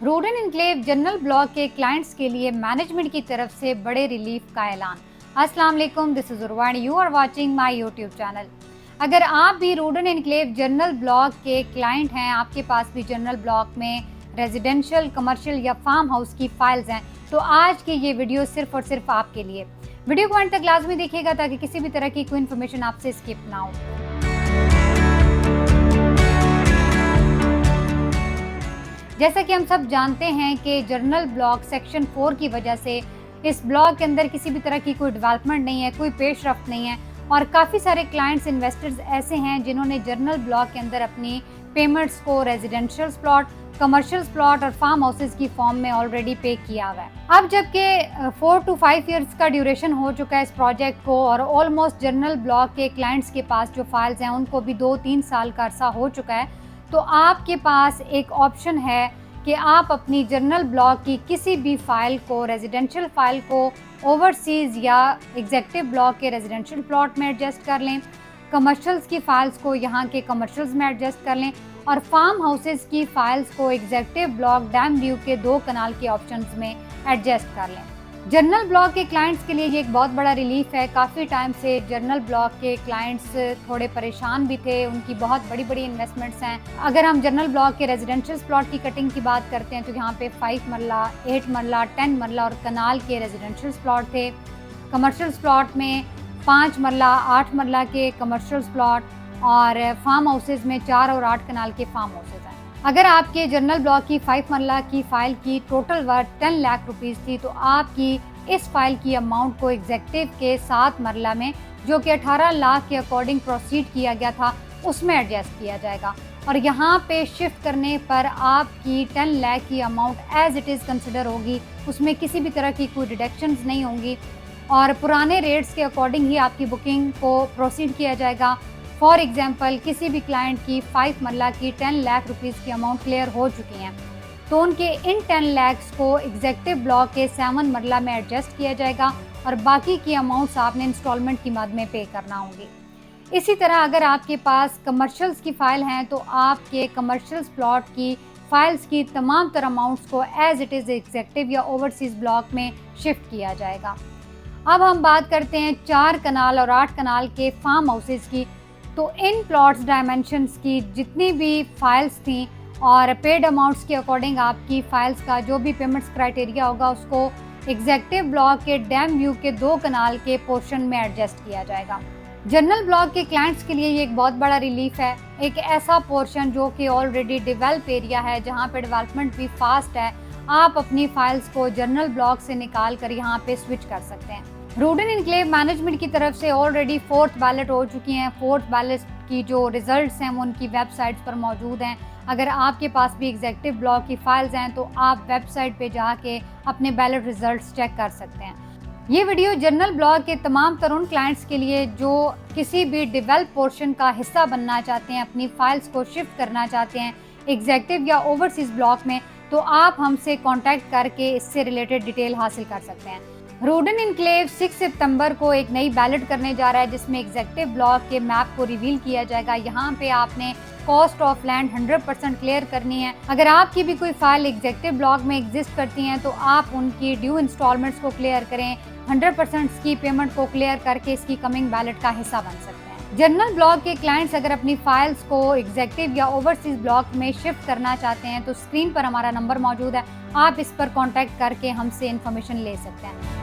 रोडन Enclave General Block के clients के लिए मैनेजमेंट की तरफ से बड़े रिलीफ का ऐलान। अस्सलाम वालेकुम, this is Urvani, you are watching my YouTube channel. अगर आप भी रोडन एनक्लेव जनरल ब्लॉक के क्लाइंट हैं, आपके पास भी जनरल ब्लॉक में रेजिडेंशियल, कमर्शियल या फार्म हाउस की फाइल्स हैं, तो आज की ये वीडियो सिर्फ और सिर्फ आपके लिए। वीडियो को अंत तक लाजमी देखिएगा ताकि किसी भी तरह की कोई इन्फॉर्मेशन आपसे स्किप ना हो। जैसा कि हम सब जानते हैं कि जनरल ब्लॉक सेक्शन 4 की वजह से इस ब्लॉक के अंदर किसी भी तरह की कोई डेवलपमेंट नहीं है, कोई पेशरफ्त नहीं है और काफ़ी सारे क्लाइंट्स, इन्वेस्टर्स ऐसे हैं जिन्होंने जनरल ब्लॉक के अंदर अपनी पेमेंट्स को रेजिडेंशियल प्लॉट, कमर्शियल प्लॉट और फार्म हाउसेज की फॉर्म में ऑलरेडी पे किया हुआ है। अब जबकि 4 to 5 ईयर्स का ड्यूरेशन हो चुका है इस प्रोजेक्ट को और ऑलमोस्ट जनरल ब्लॉक के क्लाइंट्स के पास जो फाइल्स हैं उनको भी 2-3 साल का अरसा हो चुका है, तो आपके पास एक ऑप्शन है कि आप अपनी जनरल ब्लॉक की किसी भी फाइल को, रेजिडेंशियल फाइल को ओवरसीज़ या एग्जेक्टिव ब्लॉक के रेजिडेंशियल प्लॉट में एडजस्ट कर लें, कमर्शियल्स की फाइल्स को यहाँ के कमर्शियल्स में एडजस्ट कर लें और फार्म हाउसेज की फाइल्स को एग्जेक्टिव ब्लॉक डैम व्यू के 2 कनाल के ऑप्शंस में एडजस्ट कर लें। जनरल ब्लॉक के क्लाइंट्स के लिए ये एक बहुत बड़ा रिलीफ है। काफ़ी टाइम से जनरल ब्लॉक के क्लाइंट्स थोड़े परेशान भी थे, उनकी बहुत बड़ी बड़ी इन्वेस्टमेंट्स हैं। अगर हम जनरल ब्लॉक के रेजिडेंशियल प्लॉट की कटिंग की बात करते हैं तो यहाँ पे 5 मरला, 8 मरला, 10 मरला और कनाल के रेजिडेंशियल प्लॉट थे। कमर्शियल प्लॉट में 5 मरला, 8 मरला के कमर्शियल प्लॉट और फार्म हाउसेज में 4 और 8 कनाल के फार्म हाउसेज हैं। अगर आपके जनरल ब्लॉक की 5 मरला की फाइल की टोटल वर्थ 10 लाख रुपीज़ थी तो आपकी इस फाइल की अमाउंट को एग्जेक्टिव के 7 मरला में, जो कि 18 लाख के अकॉर्डिंग प्रोसीड किया गया था, उसमें एडजस्ट किया जाएगा और यहाँ पे शिफ्ट करने पर आपकी 10 लाख की amount as it is consider होगी, उसमें किसी भी तरह की कोई डिडक्शंस नहीं होंगी और पुराने रेट्स के अकॉर्डिंग ही आपकी बुकिंग को प्रोसीड किया जाएगा। फॉर एग्जाम्पल, किसी भी क्लाइंट की 5 मरला की 10 लाख रुपीज़ की अमाउंट क्लियर हो चुकी हैं तो उनके इन 10 लैक्स को एग्जेक्टिव ब्लॉक के 7 मरला में एडजस्ट किया जाएगा और बाकी की अमाउंट्स आपने इंस्टॉलमेंट की मद में पे करना होंगी। इसी तरह अगर आपके पास कमर्शियल्स की फ़ाइल हैं तो आपके कमर्शियल्स प्लॉट की फाइल्स की तमाम तरह अमाउंट्स को एज इट इज़ एग्जेक्टिव या ओवरसीज़ ब्लॉक में शिफ्ट किया जाएगा। अब हम बात करते हैं 4 कनाल और 8 कनाल के फार्म हाउसेज की। तो इन प्लॉट्स डायमेंशंस की जितनी भी फाइल्स थी और पेड अमाउंट्स के अकॉर्डिंग आपकी फाइल्स का जो भी पेमेंट्स क्राइटेरिया होगा उसको एग्जेक्टिव ब्लॉक के डैम व्यू के 2 कनाल के पोर्शन में एडजस्ट किया जाएगा। जनरल ब्लॉक के क्लाइंट्स के लिए ये एक बहुत बड़ा रिलीफ है। एक ऐसा पोर्शन जो कि ऑलरेडी डेवलप एरिया है, जहाँ पे डेवलपमेंट भी फास्ट है, आप अपनी फाइल्स को जनरल ब्लॉक से निकाल कर यहाँ पे स्विच कर सकते हैं। रोडन एनक्लेव मैनेजमेंट की तरफ से ऑलरेडी 4th बैलेट हो चुकी हैं। 4th बैलेट की जो रिजल्ट्स हैं वो उनकी वेबसाइट्स पर मौजूद हैं। अगर आपके पास भी एग्जेक्टिव ब्लॉक की फाइल्स हैं तो आप वेबसाइट पे जाके अपने बैलेट रिजल्ट्स चेक कर सकते हैं। ये वीडियो जनरल ब्लॉक के तमाम तरुण क्लाइंट्स के लिए जो किसी भी डेवलप पोर्शन का हिस्सा बनना चाहते हैं, अपनी फाइल्स को शिफ्ट करना चाहते हैं एग्जेक्टिव या ओवरसीज ब्लॉक में, तो आप हमसे कॉन्टैक्ट करके इससे रिलेटेड डिटेल हासिल कर सकते हैं। रोडन एनक्लेव 6 सितंबर को एक नई बैलेट करने जा रहा है जिसमें एग्जेक्टिव ब्लॉक के मैप को रिवील किया जाएगा। यहाँ पे आपने कॉस्ट ऑफ लैंड 100% क्लियर करनी है। अगर आपकी भी कोई फाइल एग्जेक्टिव ब्लॉक में एग्जिस्ट करती हैं तो आप उनकी ड्यू इंस्टॉलमेंट्स को क्लियर करें, 100% की पेमेंट को क्लियर करके इसकी कमिंग बैलेट का हिस्सा बन सकते हैं। जनरल ब्लॉक के क्लाइंट्स अगर अपनी फाइल्स को एग्जेक्टिव या ओवरसीज ब्लॉक में शिफ्ट करना चाहते हैं तो स्क्रीन पर हमारा नंबर मौजूद है, आप इस पर कॉन्टैक्ट करके हमसे इन्फॉर्मेशन ले सकते हैं।